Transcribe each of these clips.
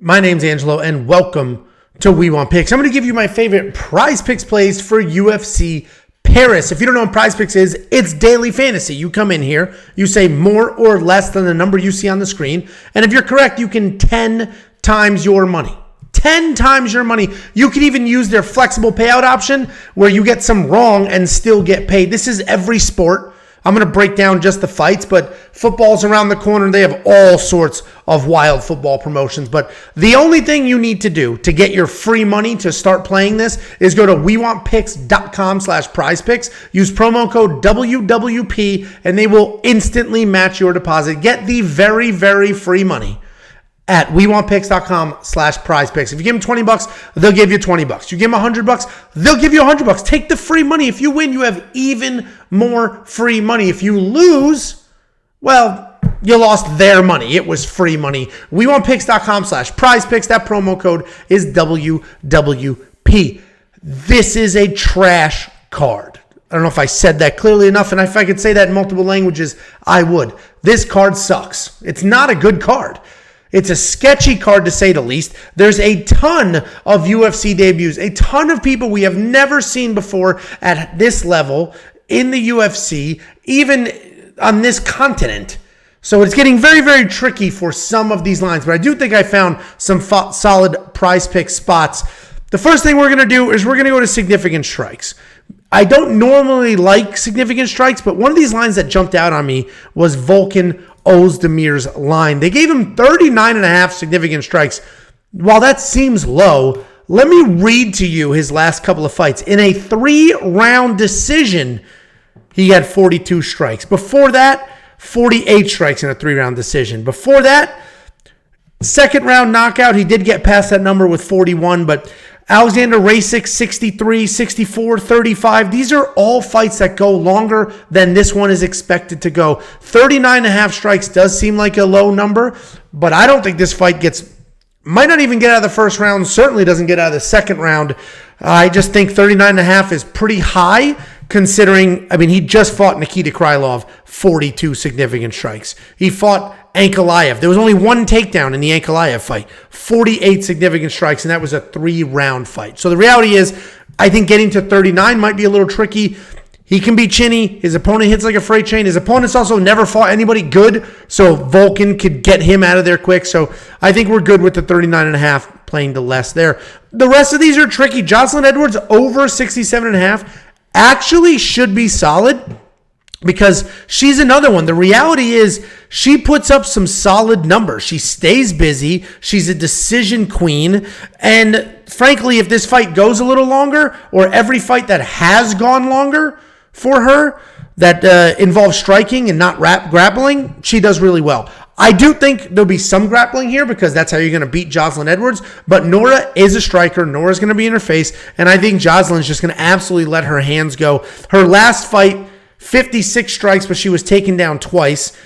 My name's Angelo, and welcome to We Want Picks. I'm going to give you my favorite PrizePicks plays for UFC Paris. If you don't know what PrizePicks is, it's daily fantasy. You come in here, you say more or less than the number you see on the screen, and if you're correct, you can 10 times your money. 10 times your money. You can even use their flexible payout option where you get some wrong and still get paid. This is every sport. I'm going to break down just the fights, but football's around the corner. They have all sorts of wild football promotions. But the only thing you need to do to get your free money to start playing this is go to wewantpicks.com/prizepicks. Use promo code WWP, and they will instantly match your deposit. Get the very, very free money at wewantpicks.com/prizepicks. If you give them $20, they'll give you $20. You give them $100, they'll give you $100. Take the free money. If you win, you have even more free money. If you lose, well, you lost their money. It was free money. wewantpicks.com/prizepicks. That promo code is WWP. This is a trash card. I don't know if I said that clearly enough, and if I could say that in multiple languages, I would. This card sucks. It's not a good card. It's a sketchy card, to say the least. There's a ton of UFC debuts, a ton of people we have never seen before at this level in the UFC, even on this continent. So it's getting very, very tricky for some of these lines, but I do think I found some solid PrizePicks spots. The first thing we're going to do is we're going to go to significant strikes. I don't normally like significant strikes, but one of these lines that jumped out on me was Volkan Ozdemir's line. They gave him 39.5 significant strikes. While that seems low, let me read to you his last couple of fights. In a 3-round decision, he had 42 strikes. Before that, 48 strikes in a 3-round decision. Before that, second round knockout, he did get past that number with 41, but Alexander Rasik, 63, 64, 35. These are all fights that go longer than this one is expected to go. 39.5 strikes does seem like a low number, but I don't think this fight might not even get out of the first round, certainly doesn't get out of the second round. I just think 39.5 is pretty high considering, he just fought Nikita Krylov, 42 significant strikes. He fought Ankalaev. There was only one takedown in the Ankalaev fight, 48 significant strikes, and that was a 3-round fight. So the reality is, I think getting to 39 might be a little tricky. He can be chinny. His opponent hits like a freight train. His opponent's also never fought anybody good, so Volkan could get him out of there quick. So I think we're good with the 39.5, playing to less there. The rest of these are tricky. Jocelyn Edwards over 67.5 actually should be solid, because she's another one. The reality is she puts up some solid numbers. She stays busy. She's a decision queen. And frankly, if this fight goes a little longer, or every fight that has gone longer for her that involves striking and not grappling, she does really well. I do think there'll be some grappling here because that's how you're going to beat Jocelyn Edwards. But Nora is a striker. Nora's going to be in her face. And I think Jocelyn's just going to absolutely let her hands go. Her last fight, 56 strikes, but she was taken down twice.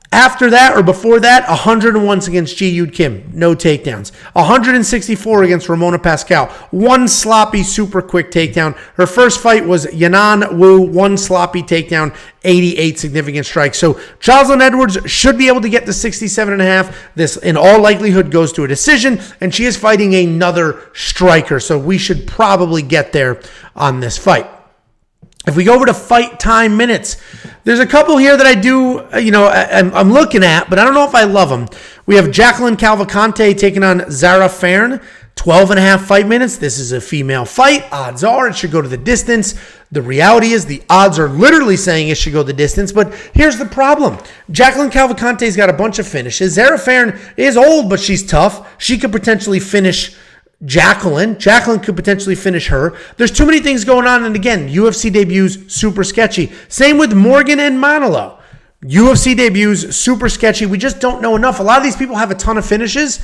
After that, or before that, 101 against Ji Yoon Kim, no takedowns. 164 against Ramona Pascal, one sloppy, super quick takedown. Her first fight was Yanan Wu, one sloppy takedown, 88 significant strikes. So Jocelyn Edwards should be able to get to 67.5. This, in all likelihood, goes to a decision, and she is fighting another striker. So we should probably get there on this fight. If we go over to fight time minutes, there's a couple here that I do, I'm looking at, but I don't know if I love them. We have Jacqueline Cavalcante taking on Zara Farn, 12.5 fight minutes. This is a female fight. Odds are it should go to the distance. The reality is the odds are literally saying it should go the distance, but here's the problem. Jacqueline Cavalcante's got a bunch of finishes. Zara Farn is old, but she's tough. She could potentially finish Jacqueline. Jacqueline could potentially finish her. There's too many things going on. And again, UFC debuts, super sketchy. Same with Morgan and Manolo. UFC debuts, super sketchy. We just don't know enough. A lot of these people have a ton of finishes,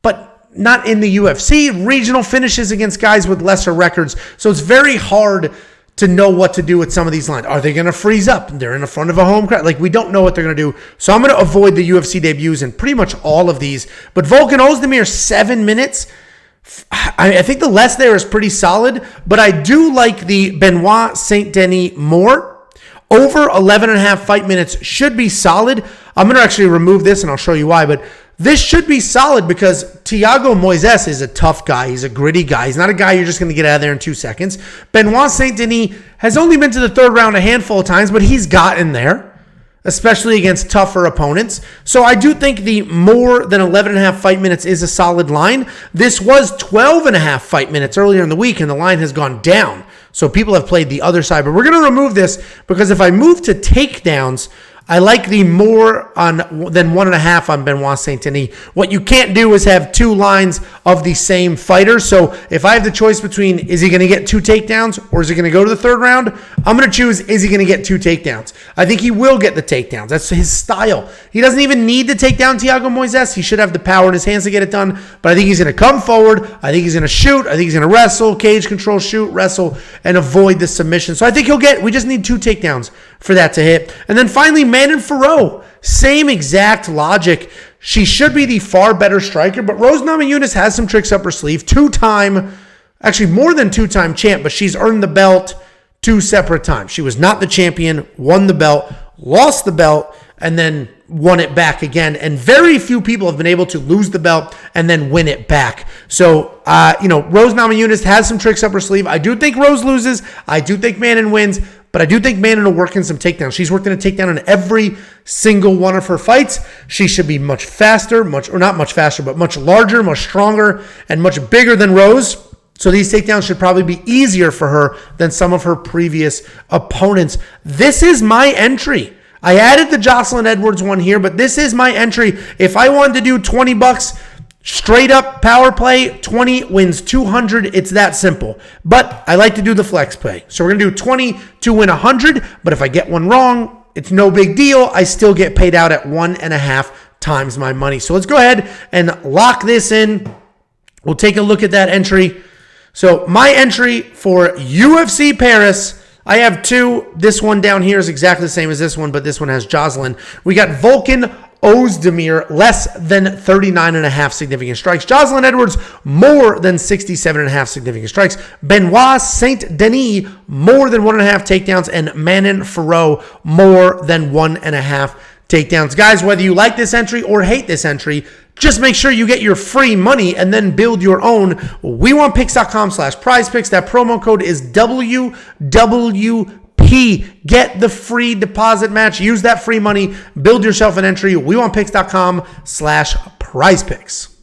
but not in the UFC. Regional finishes against guys with lesser records. So it's very hard to know what to do with some of these lines. Are they going to freeze up? They're in the front of a home crowd. We don't know what they're going to do. So I'm going to avoid the UFC debuts in pretty much all of these. But Volkan Ozdemir, 7 minutes. I think the less there is pretty solid, but I do like the Benoit Saint-Denis more. Over 11.5 fight minutes should be solid. I'm going to actually remove this, and I'll show you why, but this should be solid because Thiago Moises is a tough guy. He's a gritty guy. He's not a guy you're just going to get out of there in 2 seconds. Benoit Saint-Denis has only been to the third round a handful of times, but he's gotten there, especially against tougher opponents. So I do think the more than 11.5 fight minutes is a solid line. This was 12.5 fight minutes earlier in the week, and the line has gone down. So people have played the other side. But we're going to remove this because if I move to takedowns, I like the more than 1.5 on Benoit Saint-Denis. What you can't do is have 2 lines of the same fighter. So if I have the choice between is he going to get 2 takedowns or is he going to go to the third round, I'm going to choose is he going to get 2 takedowns. I think he will get the takedowns. That's his style. He doesn't even need to take down Thiago Moises. He should have the power in his hands to get it done. But I think he's going to come forward. I think he's going to shoot. I think he's going to wrestle, cage control, shoot, wrestle, and avoid the submission. So I think we just need 2 takedowns for that to hit. And then finally, Manon Fiorot, same exact logic. She should be the far better striker, but Rose Namajunas has some tricks up her sleeve. Actually more than 2-time champ, but she's earned the belt 2 separate times. She was not the champion, won the belt, lost the belt, and then won it back again. And very few people have been able to lose the belt and then win it back. So, Rose Namajunas has some tricks up her sleeve. I do think Rose loses. I do think Manon wins. But I do think Manon will work in some takedowns. She's worked in a takedown in every single one of her fights. She should be much faster, much larger, much stronger, and much bigger than Rose. So these takedowns should probably be easier for her than some of her previous opponents. This is my entry. I added the Jocelyn Edwards one here, but this is my entry. If I wanted to do $20, straight up power play, 20 wins 200. It's that simple. But I like to do the flex play. So we're going to do 20 to win 100. But if I get one wrong, it's no big deal. I still get paid out at 1.5 times my money. So let's go ahead and lock this in. We'll take a look at that entry. So my entry for UFC Paris, I have 2. This one down here is exactly the same as this one, but this one has Jocelyn. We got Volkan Ozdemir, less than 39.5 significant strikes. Jocelyn Edwards, more than 67.5 significant strikes. Benoit Saint-Denis, more than 1.5 takedowns. And Manon Fiorot, more than 1.5 takedowns. Guys, whether you like this entry or hate this entry, just make sure you get your free money and then build your own. WeWantPicks.com/PrizePicks. That promo code is WWP. Get the free deposit match. Use that free money. Build yourself an entry. WeWantPicks.com/PrizePicks.